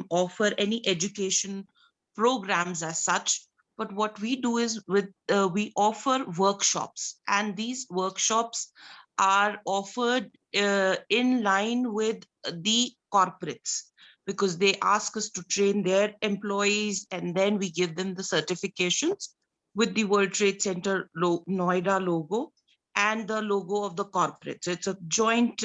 offer any education programs as such. but what we do is we offer workshops, and these workshops are offered in line with the corporates, because they ask us to train their employees, and then we give them the certifications with the World Trade Center Noida logo and the logo of the corporate. So it's a joint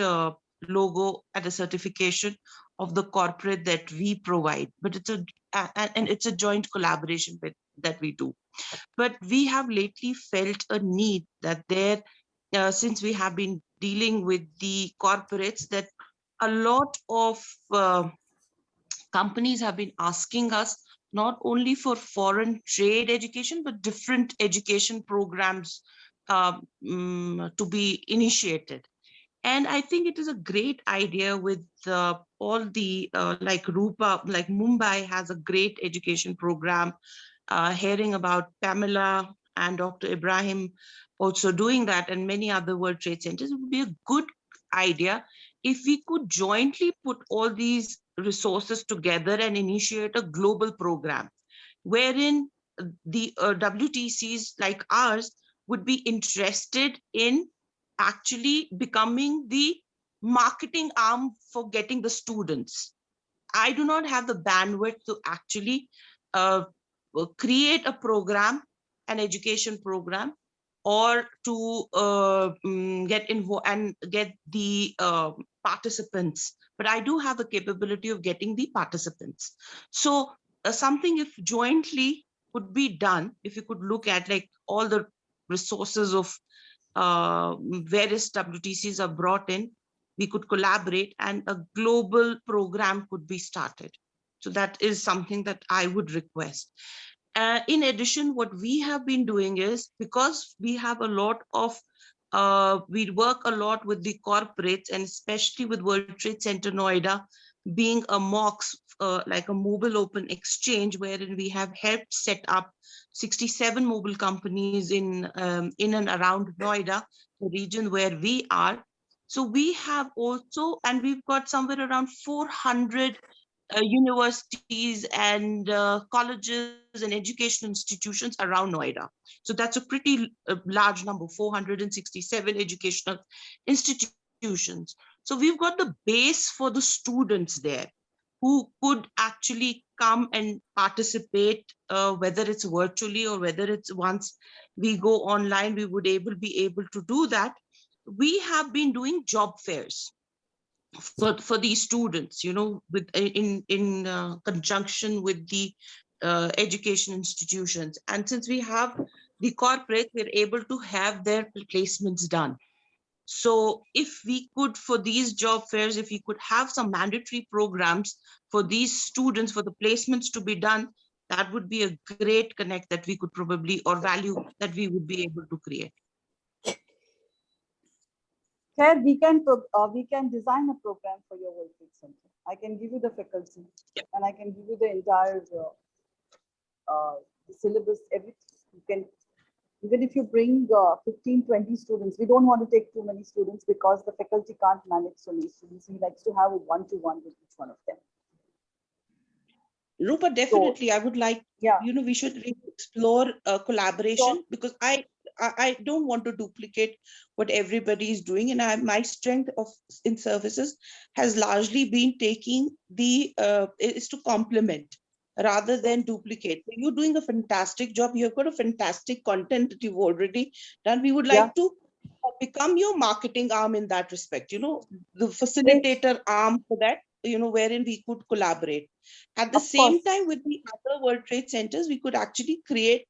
logo and a certification of the corporate that we provide, but it's a joint collaboration that we do. But we have lately felt a need that since we have been dealing with the corporates, that a lot of companies have been asking us not only for foreign trade education, but different education programs to be initiated. And I think it is a great idea with all the, like Rupa, like Mumbai has a great education program, hearing about Pamela and Dr. Ibrahim also doing that, and many other World Trade Centers. It would be a good idea if we could jointly put all these resources together and initiate a global program wherein the WTCs like ours would be interested in actually becoming the marketing arm for getting the students. I do not have the bandwidth to actually create a program, an education program, or to get involved and get the participants, but I do have the capability of getting the participants. So something if jointly could be done, if you could look at like all the resources of various WTCs are brought in, we could collaborate and a global program could be started. So that is something that I would request. In addition, what we have been doing is, because we have a lot of, we work a lot with the corporates, and especially with World Trade Center Noida being a MOX, like a mobile open exchange, wherein we have helped set up 67 mobile companies in and around Noida, the region where we are. So we have also, and we've got somewhere around 400 universities and colleges and educational institutions around Noida. So that's a pretty large number, 467 educational institutions. So we've got the base for the students there who could actually come and participate, whether it's virtually or whether it's once we go online, we would be able to do that. We have been doing job fairs for these students, you know, with in conjunction with the education institutions. And since we have the corporate, we're able to have their placements done. So if we could, for these job fairs, if we could have some mandatory programs for these students, for the placements to be done, that would be a great connect that we could probably, or value that we would be able to create. Claire, we can design a program for your World Trade Center. I can give you the faculty, and I can give you the entire the syllabus, everything. You can, even if you bring 15, 20 students, we don't want to take too many students because the faculty can't manage so many students. He likes to have a one-to-one with each one of them. Rupa, definitely, so, I would like, you know, we should explore collaboration, because I don't want to duplicate what everybody is doing, and my strength in services has largely been taking the is to complement rather than duplicate. So you're doing a fantastic job. You've got a fantastic content that you've already done. We would like to become your marketing arm in that respect, you know, the facilitator arm for that, you know, wherein we could collaborate. At the same time, with the other World Trade Centers, we could actually create,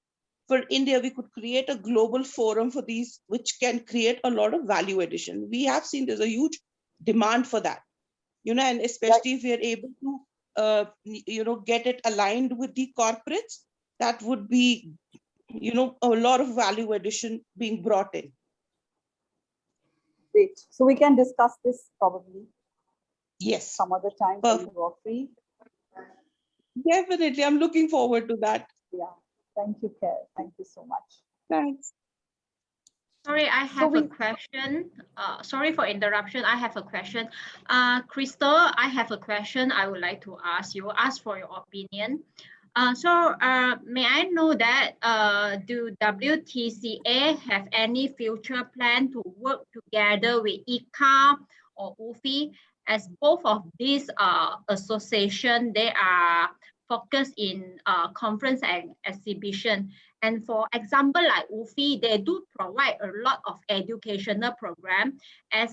for India, we could create a global forum for these, which can create a lot of value addition. We have seen there's a huge demand for that, you know, and especially if we are able to, you know, get it aligned with the corporates, that would be, you know, a lot of value addition being brought in. Great. So we can discuss this probably. Yes. Some other time when you are free. Definitely. I'm looking forward to that. Yeah. Thank you, Claire. Thank you so much. Thanks. Sorry, I have a question. Sorry for interruption. I have a question. Crystal, I have a question I would like to ask you, ask for your opinion. May I know that do WTCA have any future plan to work together with ICA or UFI, as both of these association, they are focused in conference and exhibition. And for example, like UFI, they do provide a lot of educational program. As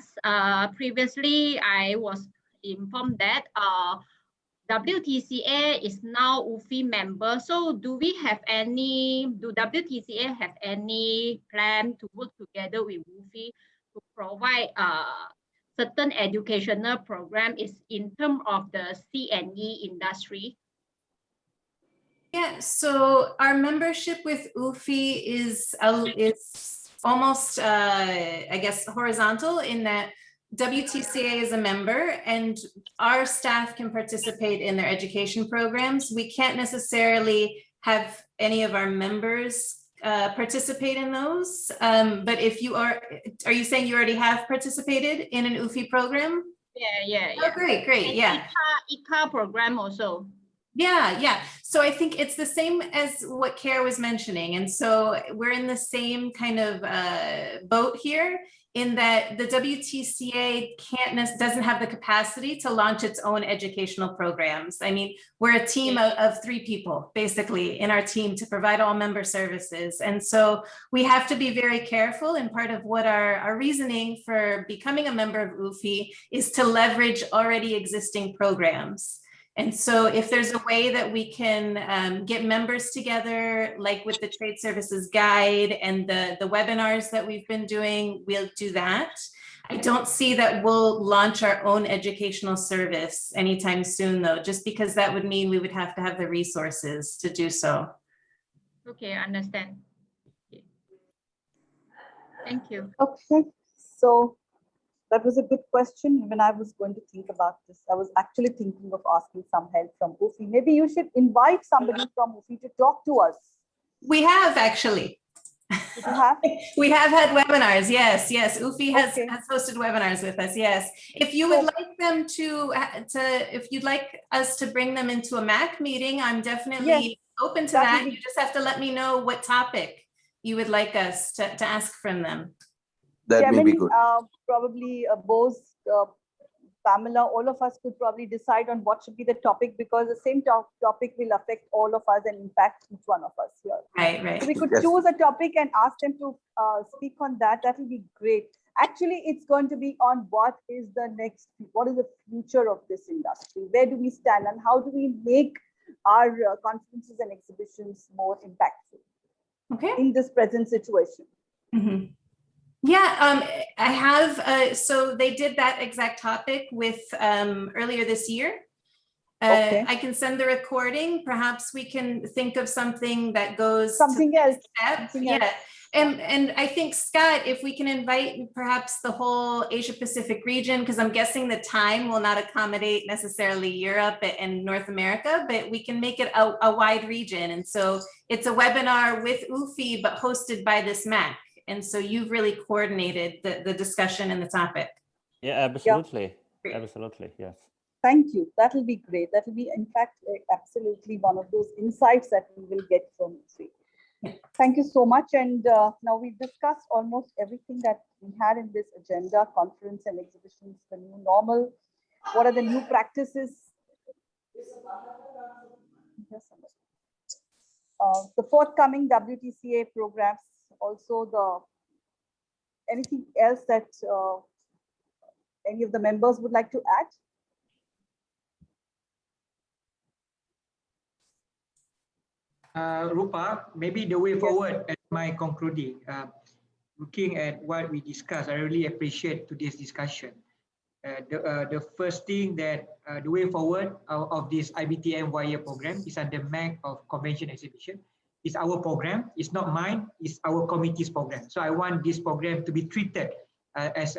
previously I was informed that WTCA is now UFI member. So do WTCA have any plan to work together with UFI to provide certain educational program is in terms of the C&E industry? Yeah, so our membership with UFI is almost, I guess, horizontal in that WTCA is a member and our staff can participate in their education programs. We can't necessarily have any of our members participate in those. But if you are you saying you already have participated in an UFI program? Yeah. Oh, great, And yeah. ICA program also. Yeah. So I think it's the same as what Kara was mentioning. And so we're in the same kind of boat here in that the WTCA doesn't have the capacity to launch its own educational programs. I mean, we're a team of 3 people basically in our team to provide all member services. And so we have to be very careful, and part of what our reasoning for becoming a member of UFI is to leverage already existing programs. And so if there's a way that we can get members together, like with the Trade Services Guide and the webinars that we've been doing, we'll do that. I don't see that we'll launch our own educational service anytime soon, though, just because that would mean we would have to have the resources to do so. Okay, I understand. Thank you. Okay, so that was a good question. When I was going to think about this, I was actually thinking of asking some help from UFI. Maybe you should invite somebody from UFI to talk to us. We have actually. Did you have? We have had webinars. Yes. UFI has hosted webinars with us. Yes. If you would like them if you'd like us to bring them into a MAC meeting, I'm definitely open to that. You just have to let me know what topic you would like us to ask from them. That may be good. Probably Bose, Pamela, all of us could probably decide on what should be the topic, because the same topic will affect all of us and impact each one of us here. Right. So we could choose a topic and ask them to speak on that. That will be great. Actually, it's going to be on what is the future of this industry? Where do we stand and how do we make our conferences and exhibitions more impactful in this present situation? Mm-hmm. Yeah, I have. So they did that exact topic with earlier this year. I can send the recording. Perhaps we can think of something that goes something else. Yeah. And I think, Scott, if we can invite perhaps the whole Asia Pacific region, because I'm guessing the time will not accommodate necessarily Europe and North America, but we can make it a wide region. And so it's a webinar with UFI, but hosted by this MAC. And so you've really coordinated the discussion and the topic. Yeah, absolutely. Yeah. Absolutely, yes. Thank you. That will be great. That will be, in fact, absolutely one of those insights that we will get from UFI. Thank you so much. And now we've discussed almost everything that we had in this agenda: conference and exhibitions, the new normal. What are the new practices? The forthcoming WTCA programs. Also, anything else that any of the members would like to add? Rupa, maybe the way forward, at my concluding, looking at what we discussed, I really appreciate today's discussion. The first thing that the way forward of this IBTM YA program is under MAC of Convention Exhibition. It's our program. It's not mine. It's our committee's program. So I want this program to be treated as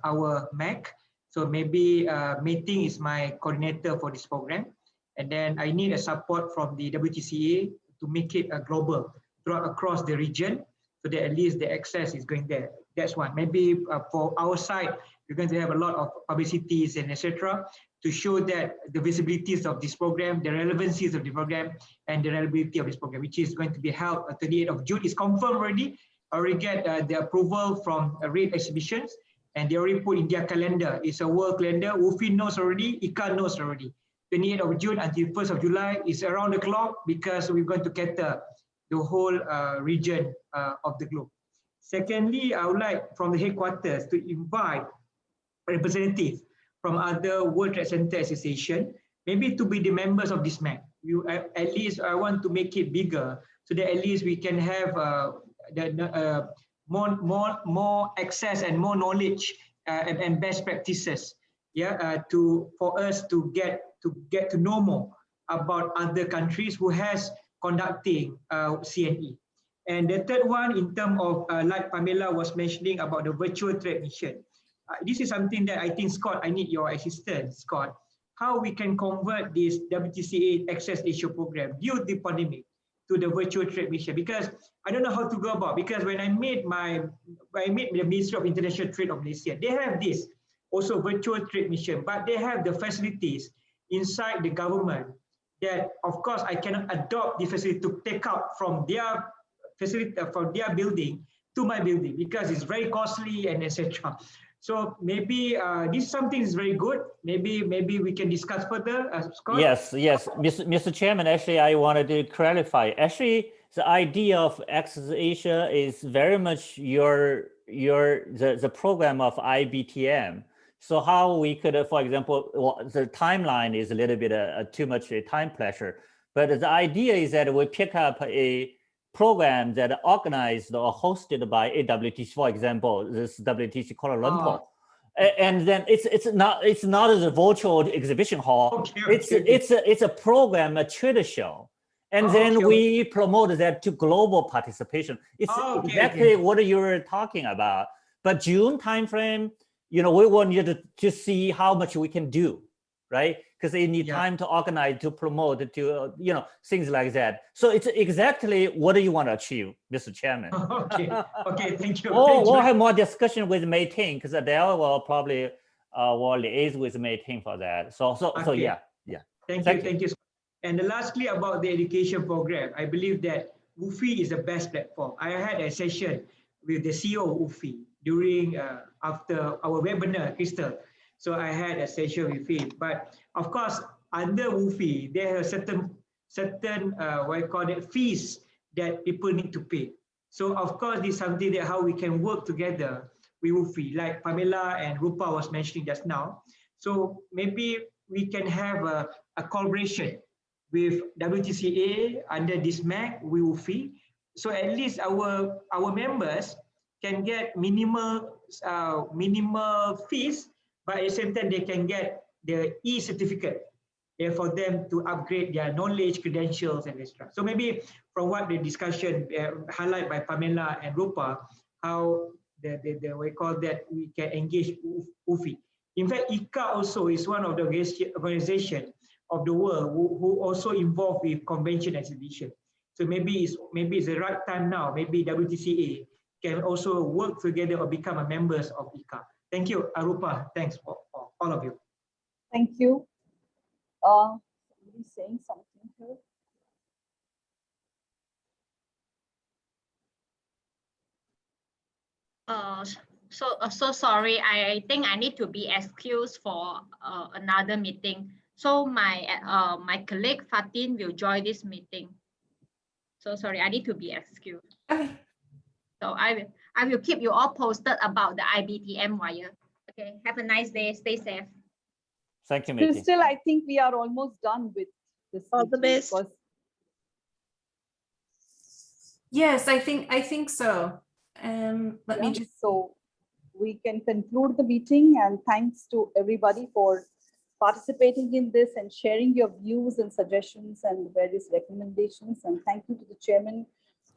our MAC. So maybe Meeting is my coordinator for this program. And then I need a support from the WTCA to make it a global across the region. so that at least the access is going there. That's one. Maybe for our side, we're going to have a lot of publicities and etc. to show that the visibilities of this program, the relevancies of the program, and the reliability of this program, which is going to be held on 28th of June. It's confirmed already. Already get the approval from RAID exhibitions, and they already put in their calendar. It's a world calendar. UFI knows already, ICA knows already. 28th of June until 1st of July is around the clock because we're going to cater the whole region of the globe. Secondly, I would like from the headquarters to invite representatives from other World Trade Center Association, maybe to be the members of this MAC. At least I want to make it bigger so that at least we can have more access and more knowledge and best practices, for us to get to know more about other countries who has conducting CNE. And the third one, in terms of like Pamela was mentioning about the virtual trade mission, this is something that I think, Scott, I need your assistance, Scott, how we can convert this WTCA Access Asia program due to the pandemic to the virtual trade mission, because I don't know how to go about, because when I made the Ministry of International Trade of Malaysia, they have this also virtual trade mission, but they have the facilities inside the government that, of course, I cannot adopt the facility to take out from their facility, from their building to my building, because it's very costly and etc. So maybe this something is very good. Maybe we can discuss further, Scott. Yes, Mr. Chairman. Actually, I wanted to clarify. Actually, the idea of Access Asia is very much the program of IBTM. So how we could, for example, the timeline is a little bit too much a time pressure. But the idea is that we pick up a program that organized or hosted by AWTC, for example, this WTC Kuala Lumpur, and then it's not as a virtual exhibition hall. It's a program, a trade show, and then we promote that to global participation. It's exactly what you were talking about. But June timeframe, we want you to see how much we can do, right? Because they need time to organize, to promote, to things like that. So it's exactly what do you want to achieve, Mr. Chairman? Okay, thank you. We'll have more discussion with Mei Ting, because Adele will probably will liaise with Mei Ting for that. So yeah. Thank you. And lastly, about the education program, I believe that UFI is the best platform. I had a session with the CEO of UFI during after our webinar, Crystal. So I had a session with him. But of course, under UFI, there are certain what I call it, fees that people need to pay. So of course, this is something that how we can work together with UFI, like Pamela and Rupa was mentioning just now. So maybe we can have a collaboration with WTCA under this MAC with UFI. So at least our members can get minimal fees, but at the same time, they can get the e-certificate for them to upgrade their knowledge, credentials, and etc. So maybe from what the discussion highlighted by Pamela and Rupa, how we call that we can engage UFI. In fact, ICA also is one of the organizations of the world who also involved with convention exhibition. So maybe it's the right time now. Maybe WTCA can also work together or become a members of ICA. Thank you, Arupa. Thanks for all of you. Thank you. Somebody saying something here. So sorry. I think I need to be excused for another meeting. So my colleague Fatin will join this meeting. So sorry, I need to be excused. Okay. So I will keep you all posted about the IBTM wire. Okay, have a nice day. Stay safe. Thank you, Mei Ting. Crystal, I think we are almost done with this. All the best. Yes, I think so. Let me just. So we can conclude the meeting, and thanks to everybody for participating in this and sharing your views and suggestions and various recommendations. And thank you to the chairman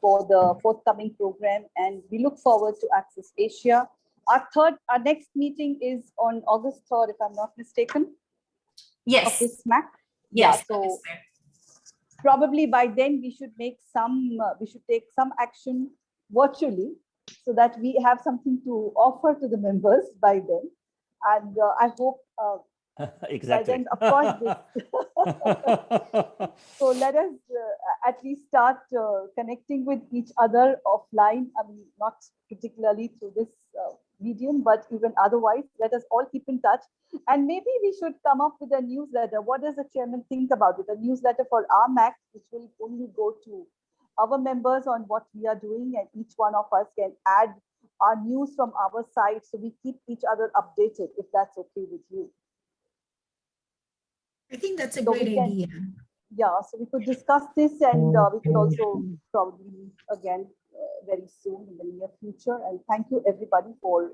for the forthcoming program. And we look forward to Access Asia. Our next meeting is on August 3rd, if I'm not mistaken. Yes. Of this MAC. Yes. Yeah, so probably by then we should make some, we should take some action virtually, so that we have something to offer to the members by then. And I hope Exactly. by then, of course, so let us at least start connecting with each other offline. I mean, not particularly through this medium, but even otherwise, let us all keep in touch. And maybe we should come up with a newsletter. What does the chairman think about it? A newsletter for our MAC, which will only go to our members on what we are doing, and each one of us can add our news from our side, so we keep each other updated, if that's okay with you. I think that's a So great idea. Yeah, so we could discuss this, and we could also probably meet again very soon in the near future. And thank you everybody for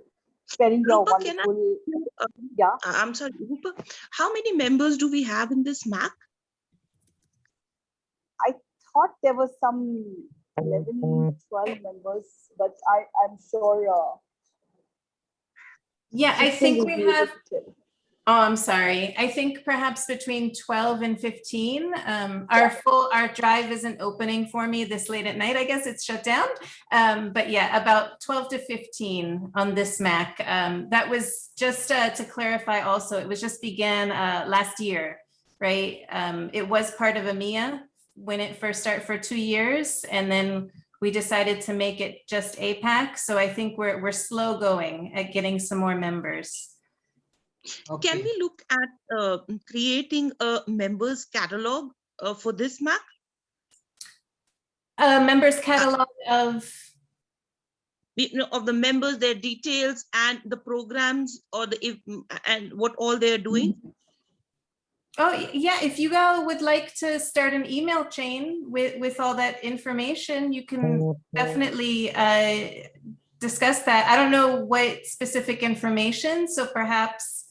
sharing your Rupa, can wonderful. I, Yeah, I'm sorry, Rupa, how many members do we have in this MAC? I thought there was some 11, 12 members, but I'm sure. Yeah, I Kristen think will we be able have, to tell. oh, I'm sorry. I think perhaps between 12 and 15. Our drive isn't opening for me this late at night. I guess it's shut down. But yeah, about 12 to 15 on this MAC. That was just to clarify also, it was just began last year, right? It was part of EMEA when it first started for 2 years, and then we decided to make it just APAC. So I think we're slow going at getting some more members. Okay. Can we look at creating a members catalog for this MAC? Members catalog of? Of the members, their details, and the programs, or and what all they're doing. Oh yeah, if you all would like to start an email chain with all that information, you can definitely discuss that. I don't know what specific information, so perhaps,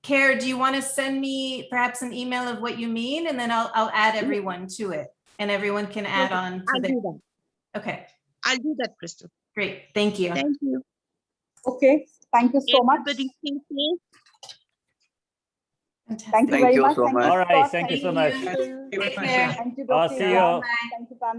Care, do you want to send me perhaps an email of what you mean, and then I'll add everyone to it, and everyone can add on to I'll do that. Okay. I'll do that, Crystal. Great, thank you. Thank you. Okay, thank you so much. Everybody stay safe. Fantastic. Thank you Thank very you much. so Thank much. you, All right, Scott. thank you so much. Take Very much, care. yeah. Thank you, I'll Dr. see you. Thank you, family.